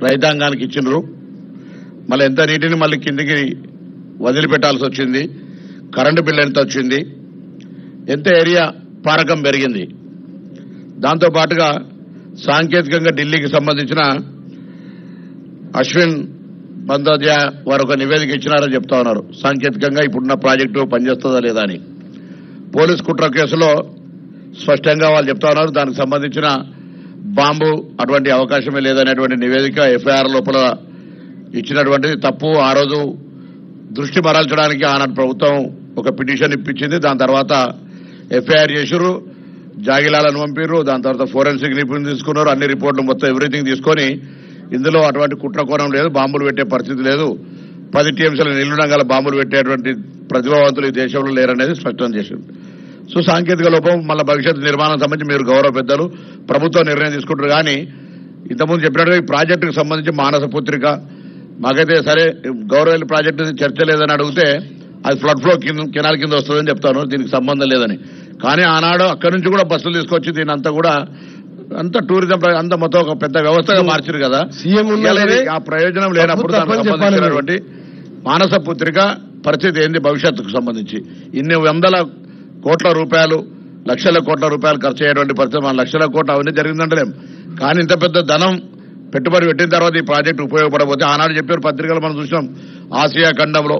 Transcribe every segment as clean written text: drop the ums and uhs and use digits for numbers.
రైతాంగానికి ఇచ్చినారు. మళ్ళీ ఎంత నీటిని మళ్ళీ కిందికి వదిలిపెట్టాల్సి వచ్చింది, కరెంటు బిల్లు ఎంత వచ్చింది, ఎంత ఏరియా పారకం పెరిగింది. దాంతో పాటుగా సాంకేతికంగా ఢిల్లీకి సంబంధించిన అశ్విన్ బందోద్యా వారు ఒక నివేదిక ఇచ్చినారని చెప్తా ఉన్నారు. సాంకేతికంగా ఇప్పుడున్న ప్రాజెక్టు పనిచేస్తుందా లేదా అని. పోలీస్ కుట్ర కేసులో స్పష్టంగా వాళ్ళు చెప్తా ఉన్నారు, దానికి సంబంధించిన బాంబు అటువంటి అవకాశమే లేదనేటువంటి నివేదిక ఎఫ్ఐఆర్ లోపల ఇచ్చినటువంటిది తప్పు. ఆ రోజు దృష్టి మరల్చడానికి ఆనాటి ప్రభుత్వం ఒక పిటిషన్ ఇప్పించింది. దాని తర్వాత ఎఫ్ఐఆర్ చేసిర్రు, జాగిలాలను పంపిర్రు. దాని తర్వాత ఫోరెన్సిక్ నిపుణులు తీసుకున్నారు. అన్ని రిపోర్ట్లు మొత్తం ఎవ్రీథింగ్ తీసుకొని ఇందులో అటువంటి కుట్రకోణం లేదు, బాంబులు పెట్టే పరిస్థితి లేదు, 10 టీఎంసీల నిలుడంగా బాంబులు పెట్టేటువంటి ప్రతిభావంతులు ఈ దేశంలో లేరనేది స్పష్టం చేసింది. సో సాంకేతిక లోపం మళ్ళీ భవిష్యత్తు నిర్మాణం సంబంధించి మీరు గౌరవ పెద్దలు ప్రభుత్వం నిర్ణయం తీసుకుంటారు. కానీ ఇంతకుముందు చెప్పినట్టుగా ఈ ప్రాజెక్టుకు సంబంధించి మానస పుత్రిక మాకైతే సరే గౌరవ ప్రాజెక్టు చర్చ లేదని అడిగితే అది ఫ్లడ్ ఫ్లో కెనాల్ కింద వస్తుందని చెప్తాను, దీనికి సంబంధం లేదని. కానీ ఆనాడు అక్కడి నుంచి కూడా బస్సులు తీసుకొచ్చి దీని అంతా కూడా అంత టూరిజం అంత మొత్తం ఒక పెద్ద వ్యవస్థగా మార్చారు కదా. ఆ ప్రయోజనం లేనప్పుడు దానికి సంబంధించినటువంటి మానస పుత్రిక పరిస్థితి ఏంది భవిష్యత్తుకు సంబంధించి ఇన్ని వందల కోట్ల రూపాయలు, లక్షల కోట్ల రూపాయలు ఖర్చు అయ్యేటువంటి పరిస్థితి. మన లక్షల కోట్ల అవన్నీ జరిగిందంటలేం. కానీ ఇంత పెద్ద ధనం పెట్టుబడి పెట్టిన తర్వాత ఈ ప్రాజెక్టు ఉపయోగపడబోతే ఆనాడు చెప్పారు పత్రికలు మనం చూసినాం, ఆసియా ఖండంలో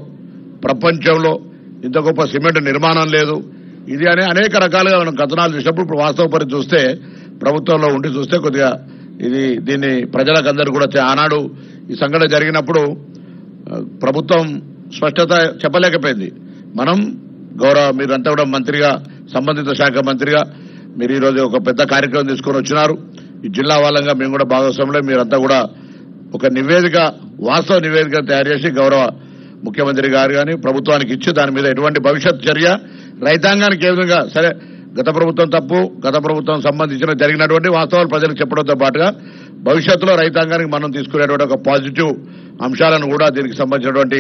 ప్రపంచంలో ఇంత గొప్ప సిమెంట్ నిర్మాణం లేదు ఇది అని అనేక రకాలుగా మనం కథనాలు చూసినప్పుడు ఇప్పుడు వాస్తవ పరిస్థితి చూస్తే ప్రభుత్వంలో ఉండి చూస్తే కొద్దిగా దీన్ని ప్రజలకందరూ కూడా ఆనాడు ఈ సంఘటన జరిగినప్పుడు ప్రభుత్వం స్పష్టత చెప్పలేకపోయింది. మనం గౌరవ మీరంతా కూడా మంత్రిగా, సంబంధిత శాఖ మంత్రిగా మీరు ఈరోజు ఒక పెద్ద కార్యక్రమం తీసుకొని వచ్చినారు. ఈ జిల్లా వాళ్ళంగా మేము కూడా భాగస్వాములే. మీరంతా కూడా ఒక నివేదిక, వాస్తవ నివేదిక తయారు చేసి గౌరవ ముఖ్యమంత్రి గారు కానీ ప్రభుత్వానికి ఇచ్చి దాని మీద ఎటువంటి భవిష్యత్ చర్య రైతాంగానికి ఏ విధంగా సరే గత ప్రభుత్వం తప్పు, గత ప్రభుత్వం సంబంధించిన జరిగినటువంటి వాస్తవాలు ప్రజలకు చెప్పడంతో పాటుగా భవిష్యత్తులో రైతాంగానికి మనం తీసుకునేటువంటి ఒక పాజిటివ్ అంశాలను కూడా దీనికి సంబంధించినటువంటి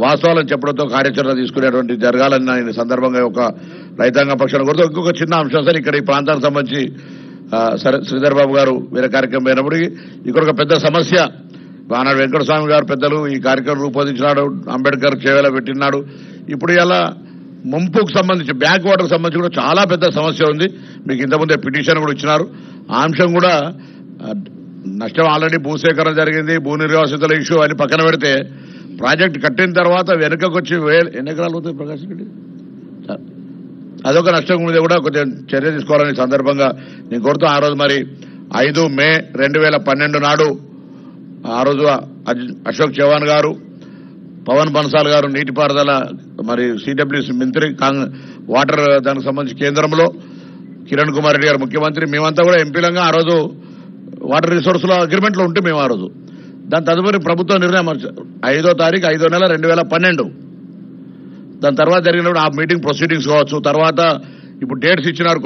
వాస్తవాలను చెప్పడంతో కార్యాచరణ తీసుకునేటువంటి జరగాలని నేను సందర్భంగా ఒక రైతాంగ పక్షాన్ని కోరుతూ ఇంకొక చిన్న అంశం సార్, ఇక్కడ ఈ ప్రాంతానికి సంబంధించి శ్రీధర్ బాబు గారు వేరే కార్యక్రమం అయినప్పటికీ ఇక్కడ ఒక పెద్ద సమస్య, ఆనాడు వెంకటస్వామి గారు పెద్దలు ఈ కార్యక్రమం రూపొందించినాడు, అంబేద్కర్ చేవేలా పెట్టినాడు. ఇప్పుడు ఇలా ముంపుకు సంబంధించి బ్యాక్ వాటర్ సంబంధించి కూడా చాలా పెద్ద సమస్య ఉంది. మీకు ఇంతకుముందే పిటిషన్ కూడా ఇచ్చినారు. ఆ అంశం కూడా నష్టం ఆల్రెడీ భూసేకరణ జరిగింది, భూ నిర్వాసితుల ఇష్యూ అని పక్కన పెడితే ప్రాజెక్ట్ కట్టిన తర్వాత వెనుకకు వచ్చి ఎన్ని ఎకరాలు అవుతాయి ప్రకాశం రెడ్డి, అదొక నష్టం మీద కూడా కొంచెం చర్య తీసుకోవాలని సందర్భంగా నేను కోరుతూ ఆ రోజు మరి 5 మే 2012 నాడు ఆ రోజు అశోక్ చౌహాన్ గారు, పవన్ బన్సాల్ గారు నీటిపారుదల మరి సిడబ్ల్యూసీ మంత్రి, వాటర్ దానికి సంబంధించి కేంద్రంలో కిరణ్ కుమార్ రెడ్డి గారు ముఖ్యమంత్రి, మేమంతా కూడా ఎంపీలంగా ఆ రోజు వాటర్ రిసోర్సుల అగ్రిమెంట్లో ఉంటే మేము ఆ రోజు దాని తదుపరి ప్రభుత్వ నిర్ణయం 5వ తారీఖు 5వ నెల 2012 దాని తర్వాత జరిగినప్పుడు ఆ మీటింగ్ ప్రొసీడింగ్స్ కావచ్చు, తర్వాత ఇప్పుడు డేట్స్ ఇచ్చినారు.